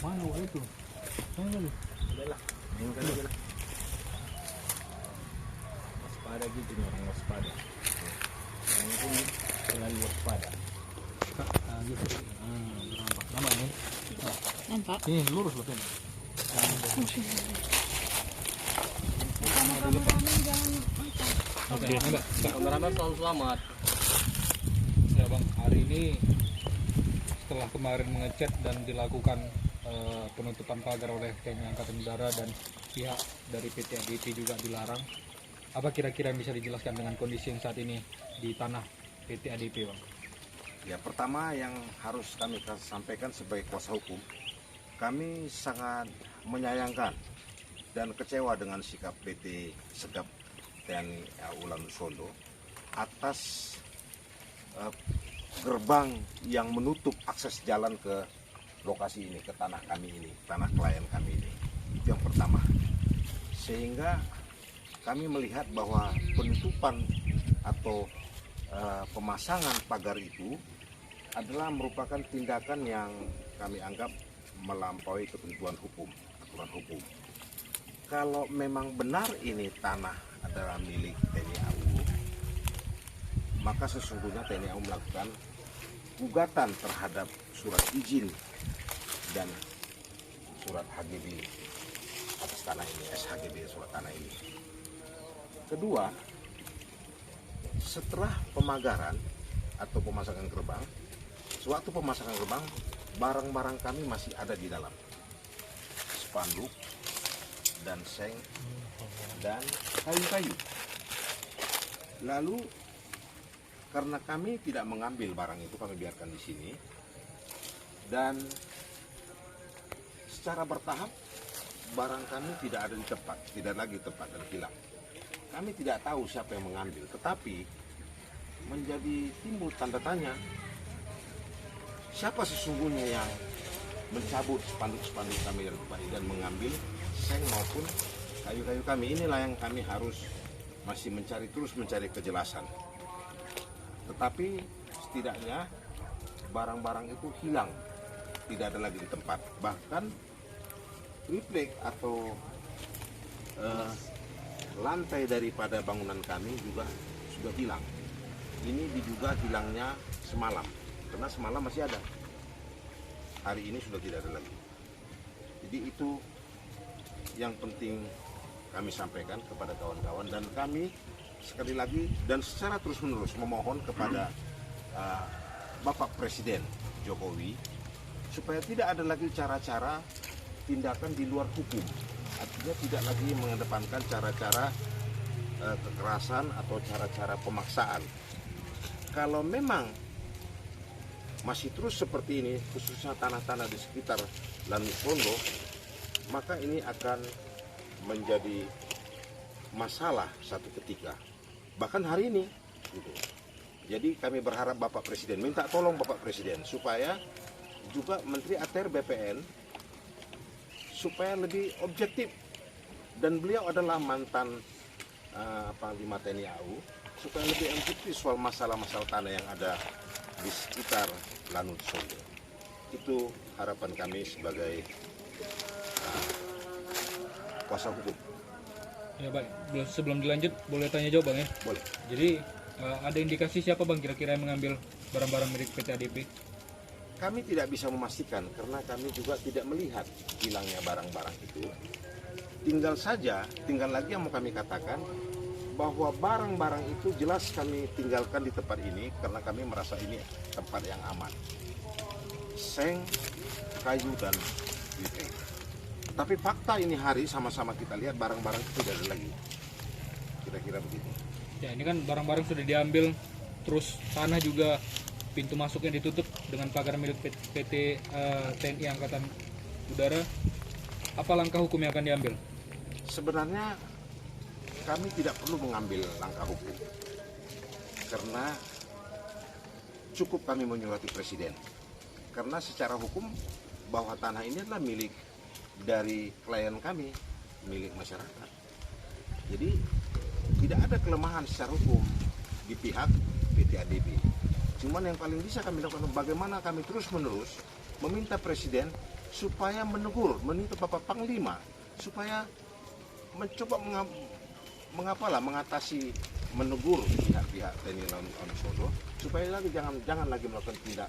Mana itu? Mana dulu? Udahlah, mainkan aja lah. Waspada gitu nih orang waspada. Yang ini selalu waspada. Gitu. Nampak. Nama ini? Nampak? Ini lurus loh kan? Sama kameramen jangan angkat. Oke, Mbak. Kameramen selalu selamat. Ya Bang, hari ini setelah kemarin mengecat dan dilakukan penutupan pagar oleh TNI Angkatan Udara dan pihak dari PT ADP juga dilarang. Apa kira-kira yang bisa dijelaskan dengan kondisi yang saat ini di tanah PT ADP, Bang? Ya, pertama yang harus kami sampaikan sebagai kuasa hukum, kami sangat menyayangkan dan kecewa dengan sikap PT Segap TNI AU Lanut Solo atas gerbang yang menutup akses jalan ke lokasi ini, ke tanah kami ini, tanah klien kami ini. Itu yang pertama. Sehingga kami melihat bahwa penutupan atau pemasangan pagar itu adalah merupakan tindakan yang kami anggap melampaui ketentuan hukum, aturan hukum. Kalau memang benar ini tanah adalah milik TNI AU, maka sesungguhnya TNI AU melakukan gugatan terhadap surat izin dan surat HGB atas tanah ini, SHGB surat tanah ini. Kedua, setelah pemagaran atau pemasangan gerbang, sewaktu pemasangan gerbang, barang-barang kami masih ada di dalam, spanduk dan seng dan kayu-kayu. Lalu karena kami tidak mengambil barang itu, kami biarkan di sini, dan secara bertahap barang kami tidak ada di tempat, tidak lagi tempat dan hilang. Kami tidak tahu siapa yang mengambil, tetapi menjadi timbul tanda tanya, siapa sesungguhnya yang mencabut spanduk-spanduk kami dari tempat ini dan mengambil seng maupun kayu-kayu kami. Inilah yang kami harus masih terus mencari kejelasan. Tetapi setidaknya barang-barang itu hilang, tidak ada lagi di tempat. Bahkan triplek atau lantai daripada bangunan kami juga sudah hilang. Ini diduga hilangnya semalam, karena semalam masih ada. Hari ini sudah tidak ada lagi. Jadi itu yang penting kami sampaikan kepada kawan-kawan, dan kami sekali lagi dan secara terus-menerus memohon kepada Bapak Presiden Jokowi supaya tidak ada lagi cara-cara tindakan di luar hukum. Artinya tidak lagi mengedepankan cara-cara kekerasan atau cara-cara pemaksaan. Kalau memang masih terus seperti ini, khususnya tanah-tanah di sekitar Lanut Solo, maka ini akan menjadi masalah satu ketika, bahkan hari ini gitu. Jadi kami berharap Bapak Presiden, minta tolong Bapak Presiden supaya juga Menteri ATR BPN supaya lebih objektif, dan beliau adalah mantan Panglima TNI AU, supaya lebih objektif soal masalah-masalah tanah yang ada di sekitar Lanut Solo. Itu harapan kami sebagai kuasa hukum. Ya baik, sebelum dilanjut boleh tanya jawab Bang ya? Boleh. Jadi ada indikasi siapa Bang kira-kira yang mengambil barang-barang milik PT ADP? Kami tidak bisa memastikan karena kami juga tidak melihat hilangnya barang-barang itu. Tinggal lagi yang mau kami katakan bahwa barang-barang itu jelas kami tinggalkan di tempat ini karena kami merasa ini tempat yang aman. Seng, kayu, dan lirik. Tapi fakta ini hari sama-sama kita lihat barang-barang itu tidak ada lagi. Kira-kira begitu. Ya ini kan barang-barang sudah diambil, terus tanah juga pintu masuknya ditutup dengan pagar milik PT TNI Angkatan Udara. Apa langkah hukum yang akan diambil? Sebenarnya kami tidak perlu mengambil langkah hukum karena cukup kami menyurati Presiden. Karena secara hukum bahwa tanah ini adalah milik dari klien kami, milik masyarakat. Jadi tidak ada kelemahan secara hukum di pihak PT ADP. Cuman yang paling bisa kami lakukan bagaimana kami terus-menerus meminta Presiden supaya menegur, meminta Bapak Panglima supaya mencoba mengatasi, menegur pihak-pihak TNI Wonosobo supaya lagi jangan lagi melakukan tindak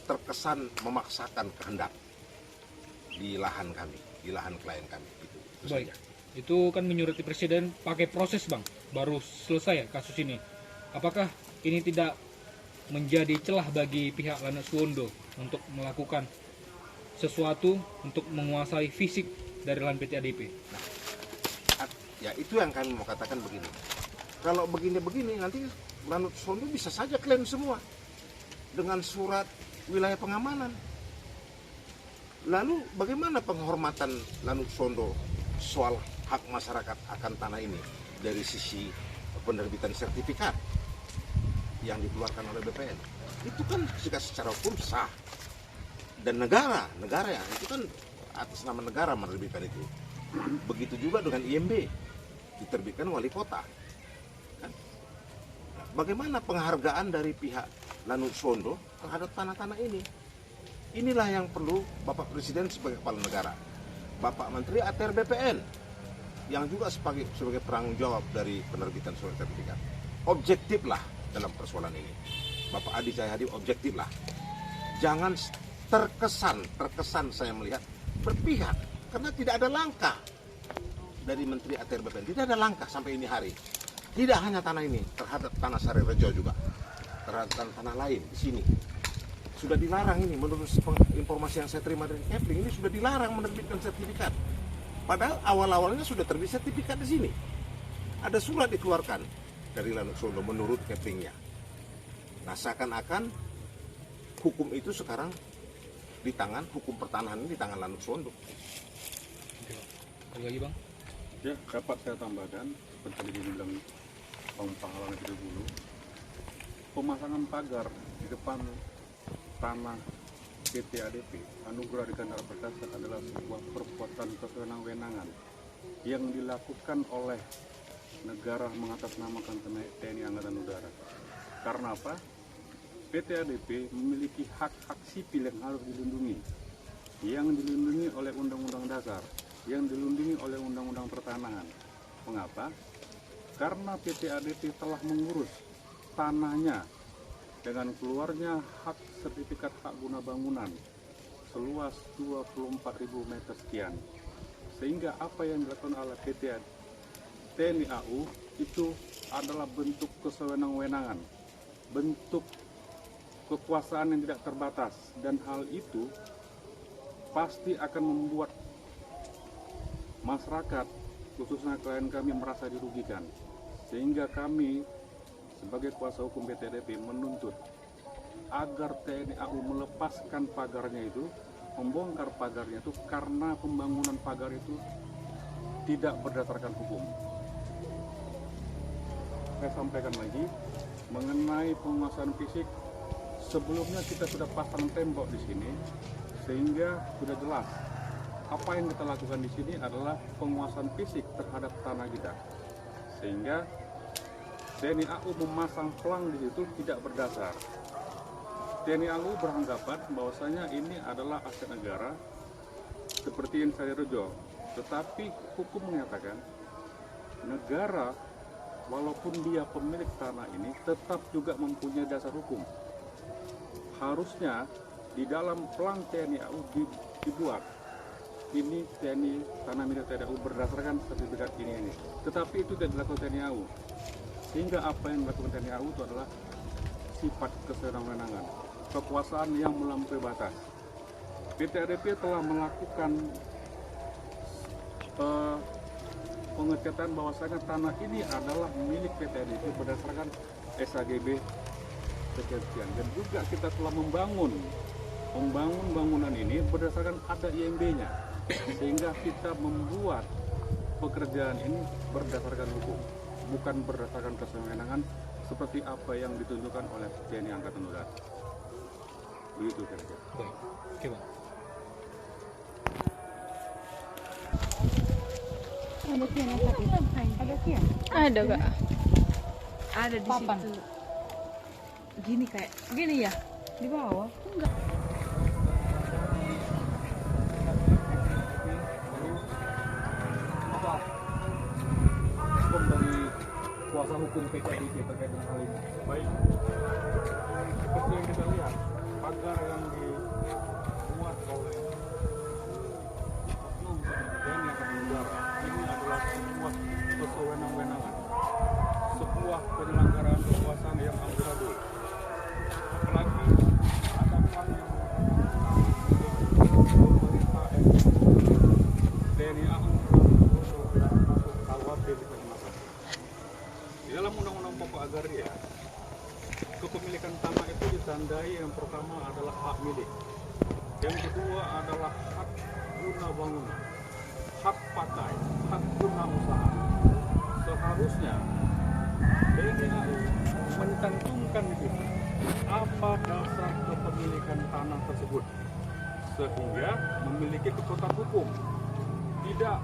terkesan memaksakan kehendak di lahan kami, di lahan klien kami. Itu Baik, saja. itu kan menyuruti presiden pakai proses bang, baru selesai ya kasus ini. Apakah ini tidak menjadi celah bagi pihak Lanut Suwondo untuk melakukan sesuatu untuk menguasai fisik dari lahan PT ADP? Ya itu yang kami mau katakan begini. Kalau begini-begini nanti Lanut Suwondo bisa saja klaim semua dengan surat wilayah pengamanan. Lalu bagaimana penghormatan Lanut Suwondo soal hak masyarakat akan tanah ini dari sisi penerbitan sertifikat yang dikeluarkan oleh BPN? Itu kan secara hukum sah. Dan negara ya, itu kan atas nama negara menerbitkan itu. Begitu juga dengan IMB, diterbitkan wali kota. Kan? Nah, bagaimana penghargaan dari pihak Lanut Suwondo terhadap tanah-tanah ini? Inilah yang perlu Bapak Presiden sebagai kepala negara, Bapak Menteri ATR BPN yang juga sebagai penanggung jawab dari penerbitan surat sertifikat. Objektiflah dalam persoalan ini. Bapak Adi Cahyadi objektiflah. Jangan terkesan saya melihat berpihak, karena tidak ada langkah dari Menteri ATR BPN, tidak ada langkah sampai ini hari. Tidak hanya tanah ini, terhadap tanah Sari Rejo juga, terhadap tanah lain di sini. Sudah dilarang ini, menurut informasi yang saya terima dari Kepling, ini sudah dilarang menerbitkan sertifikat. Padahal awal-awalnya sudah terbit sertifikat di sini. Ada surat dikeluarkan dari Lanut Suwondo menurut Keplingnya. Nah, seakan-akan hukum itu sekarang di tangan, hukum pertanahan ini di tangan Lanut Suwondo. Ada lagi bang? Ya, dapat saya tambahkan seperti tadi dibilang Om Pahlawan itu dulu, pemasangan pagar di depan tanah PT ADP Anugerah di Gandara Perkasa adalah sebuah perbuatan kewenang-wenangan yang dilakukan oleh negara mengatasnamakan TNI Angkatan Udara. Karena apa? PT ADP memiliki hak-hak sipil yang harus dilindungi, yang dilindungi oleh Undang-Undang Dasar, yang dilindungi oleh Undang-Undang Pertanahan. Mengapa? Karena PT ADP telah mengurus tanahnya dengan keluarnya hak sertifikat hak guna bangunan seluas 24.000 meter sekian. Sehingga apa yang dilakukan oleh PT TNI AU itu adalah bentuk kesewenang-wenangan, bentuk kekuasaan yang tidak terbatas, dan hal itu pasti akan membuat masyarakat, khususnya klien kami, merasa dirugikan. Sehingga kami sebagai kuasa hukum PT ADP menuntut agar TNI AU melepaskan pagarnya itu, membongkar pagarnya itu, karena pembangunan pagar itu tidak berdasarkan hukum. Saya sampaikan lagi mengenai penguasaan fisik. Sebelumnya kita sudah pasang tembok di sini, sehingga sudah jelas apa yang kita lakukan di sini adalah penguasaan fisik terhadap tanah kita. Sehingga TNI AU memasang pelang di situ tidak berdasar. TNI AU beranggapan bahwasanya ini adalah aset negara seperti yang Sari Rejo. Tetapi hukum menyatakan negara walaupun dia pemilik tanah ini tetap juga mempunyai dasar hukum. Harusnya di dalam pelang TNI AU dibuat ini TNI tanah milik TNI AU berdasarkan sertifikat ini. Tetapi itu tidak dilakukan TNI AU. Sehingga apa yang dilakukan TNI AU itu adalah sifat kesewenang-wenangan, kekuasaan yang melampaui batas. PT ADP telah melakukan pengecetan bahwasanya tanah ini adalah milik PT ADP berdasarkan SAGB sekian, dan juga kita telah membangun bangunan ini berdasarkan ada IMB-nya, sehingga kita membuat pekerjaan ini berdasarkan hukum, bukan berdasarkan kesewenangan seperti apa yang ditunjukkan oleh TNI Angkatan Udara. Begitu kira-kira. Baik, oke bang. Ada tiang apa itu? Ada tiang? Ada gak? Ada di Papan. situ. Gini kayak gini ya? Di bawah? Enggak. mendukung PT ADP terkait dengan hal ini? Baik, seperti yang kita lihat, pagar yang dibuat oleh oknum TNI Angkatan Udara ini adalah sebuah kesewenang-wenangan, sebuah penyelenggaraan kekuasaan yang amburadul. Apalagi ada orang yang pemerintah TNI AU untuk KUHP dikenakan. Di dalam Undang-Undang Pokok Agraria, kepemilikan tanah itu ditandai yang pertama adalah hak milik, yang kedua adalah hak guna bangunan, hak pakai, hak guna usaha. Seharusnya TNI AU mencantumkan di situ apa dasar kepemilikan tanah tersebut sehingga memiliki kekuatan hukum, tidak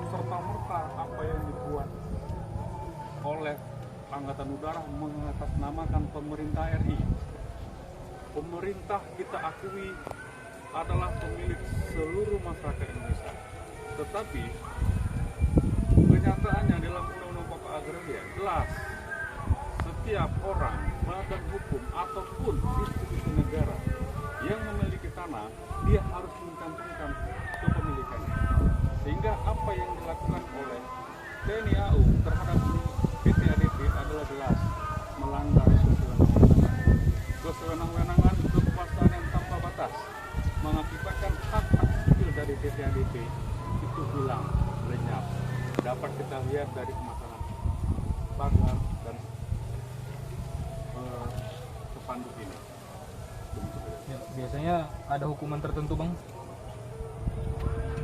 serta-merta apa yang dibuat oleh Angkatan Udara mengatasnamakan pemerintah RI. Pemerintah kita akui adalah pemilik seluruh masyarakat Indonesia. Tetapi kenyataannya dalam Undang-Undang Pokok Agraria jelas setiap orang, badan hukum ataupun institusi negara yang memiliki tanah, dia harus mencantumkan kepemilikannya. Sehingga apa yang dilakukan oleh TNI AU terhadap PT ADP adalah jelas melanggar kesewenang-wenangan. Kesewenang-wenangan kekuasaan yang tanpa batas mengakibatkan hak-hak sipil dari PT ADP itu hilang, lenyap. Dapat kita lihat dari pemasangan pagar dan spanduk ini. Ya, biasanya ada hukuman tertentu bang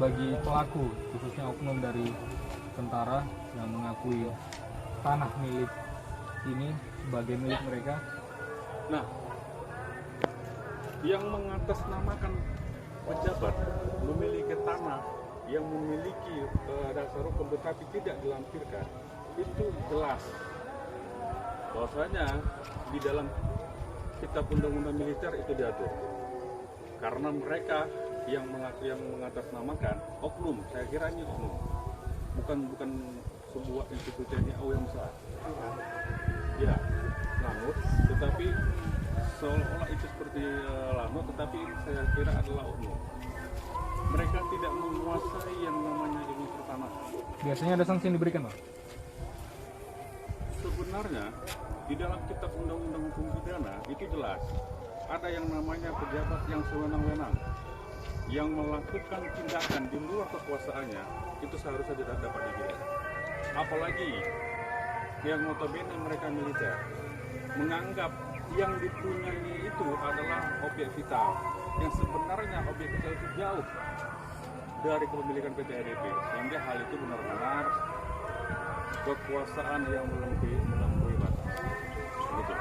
bagi pelaku, khususnya oknum dari tentara yang mengakui tanah milik ini sebagai milik mereka. Nah, yang mengatasnamakan pejabat memiliki tanah yang memiliki dasar hukum tetapi tidak dilampirkan, itu jelas bahwasanya di dalam kitab undang-undang militer itu diatur. Karena mereka yang mengatasnamakan oknum, saya kira ini oknum, bukan sebuah institusi TNI AU yang besar. Ya, lanut, tetapi seolah-olah itu seperti lanut, tetapi saya kira adalah oknum. Mereka tidak menguasai yang namanya ilmu pertanahan. Biasanya ada sanksi yang diberikan bang? Sebenarnya di dalam kitab undang-undang hukum pidana itu jelas ada yang namanya pejabat yang sewenang-wenang yang melakukan tindakan di luar kekuasaannya, itu seharusnya tidak dapat dibiarkan. Apalagi yang notabene mereka militer menganggap yang dipunyai itu adalah objek vital, yang sebenarnya objek vital itu jauh dari kepemilikan PT ADP, sehingga hal itu benar-benar kekuasaan yang melampaui batas. Begitu.